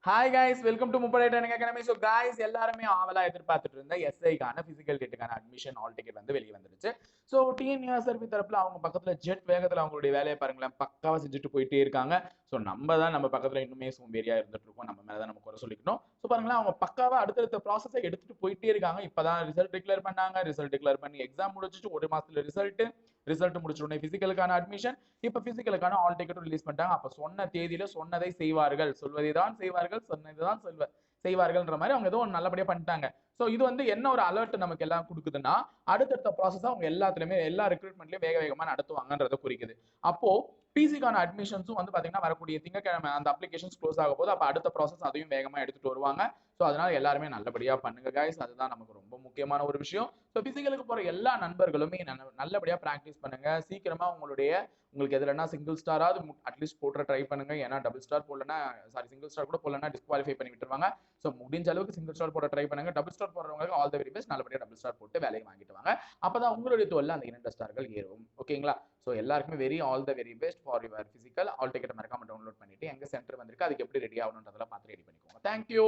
Hi guys, welcome to முப்படை training academy. So guys, எல்லாருமே ஆவலா எதிர்பார்த்துட்டு இருந்த எஸ்ஐக்கான பிசிக்கல் டேட்டுக்கான அட்மிஷன் ஆல் டிக்கெட் வந்து வெளியே வந்துருச்சு. ஸோ டிஎன்யூஎஸ்ஆர்பி தரப்புல அவங்க பக்கத்துல ஜெட் வேகத்துல அவங்களுடைய வேலையை பாருங்களேன், பக்காவா செஞ்சுட்டு போயிட்டே இருக்காங்க. ஸோ நம்ம பக்கத்துல இன்னுமே சோம்பேறியா இருந்துட்டு இருக்கோம், நம்ம மேலதான் நம்ம குறை சொல்லிக்கணும். ஸோ பாருங்களேன், அவங்க பக்காவா அடுத்தடுத்த ப்ராசஸை எடுத்துட்டு போயிட்டே இருக்காங்க. இப்பதான் ரிசல்ட் டிக்ளேர் பண்ணாங்க. ரிசல்ட் டிக்ளேர் பண்ணி எக்ஸாம் முடிச்சிட்டு ஒரு மாசத்துல ரிசல்ட் முடிச்ச உடனே பிசிக்கலுக்கான அட்மிஷன், இப்ப பிசிக்கலுக்கான ஆல் டிக்கெட்டும் ரிலீஸ் பண்ணிட்டாங்க. அப்ப சொன்ன தேதியில சொன்னதை செய்வார்கள், சொல்வதை தான் செய்வார்கள், சொன்னதுதான் செய்வார்கள்ன்ற மாதிரி அவங்க ஏதோ நல்லபடியா பண்ணிட்டாங்க. சோ இது வந்து என்ன ஒரு அலர்ட் நமக்கு எல்லாம் கொடுக்குதுன்னா, அடுத்தடுத்த ப்ராசஸ் அவங்க எல்லாத்துலயுமே எல்லா ரெக்ரூட்மெண்ட்லயும் வேக வேகமா நடத்துவாங்கன்றத குறிக்குது. அப்போ பிசிக்கான அட்மிஷன்ஸும் வந்து பாத்தீங்கன்னா வரக்கூடிய திங்கக்கிழமை அந்த அப்ளிகேஷன்ஸ் க்ளோஸ் ஆக போது. அப்ப அடுத்த ப்ராசஸ் அதையும் வேகமா எடுத்துட்டு வருவாங்க. ஸோ அதனால எல்லாருமே நல்லபடியா பண்ணுங்க கைஸ், அதுதான் நமக்கு ரொம்ப முக்கியமான ஒரு விஷயம். ஸோ பிசிக்கலுக்கு போற எல்லா நண்பர்களுமே நல்லபடியா பிராக்டிஸ் பண்ணுங்க. சீக்கிரமா உங்களுக்கு எதுலன்னா சிங்கிள் ஸ்டாராவது அட்லீஸ்ட் போட்டு ட்ரை பண்ணுங்க. ஏன்னா டபுள் ஸ்டார் போடலன்னா, சிங்கிள் ஸ்டார் கூட போடலன்னா டிஸ்குவாலிஃபை பண்ணி விட்டுருவாங்க. ஸோ முடிஞ்ச அளவுக்கு சிங்கிள் ஸ்டார் போட ட்ரை பண்ணுங்க. டபுள் ஸ்டார் போடுறவங்களுக்கு ஆல் த வெரி பெஸ்ட். நல்லபடியா டபுள் ஸ்டார் போட்டு வேலையை வாங்கிட்டு வாங்க. அப்பதான் உங்களுடைய தோல்ல அந்த 2 ஸ்டார்கள் ஏறும். ஓகேங்களா? ஸோ எல்லாருக்குமே all the very best for your physical. All ticket மறக்காம டவுன்லோட் பண்ணிட்டு எங்க சென்டர் வந்திருக்கு, அதுக்கு எப்படி ரெடி ஆகணுன்றதெல்லாம் பார்த்து ரெடி பண்ணிக்கோங்க. தேங்க்யூ.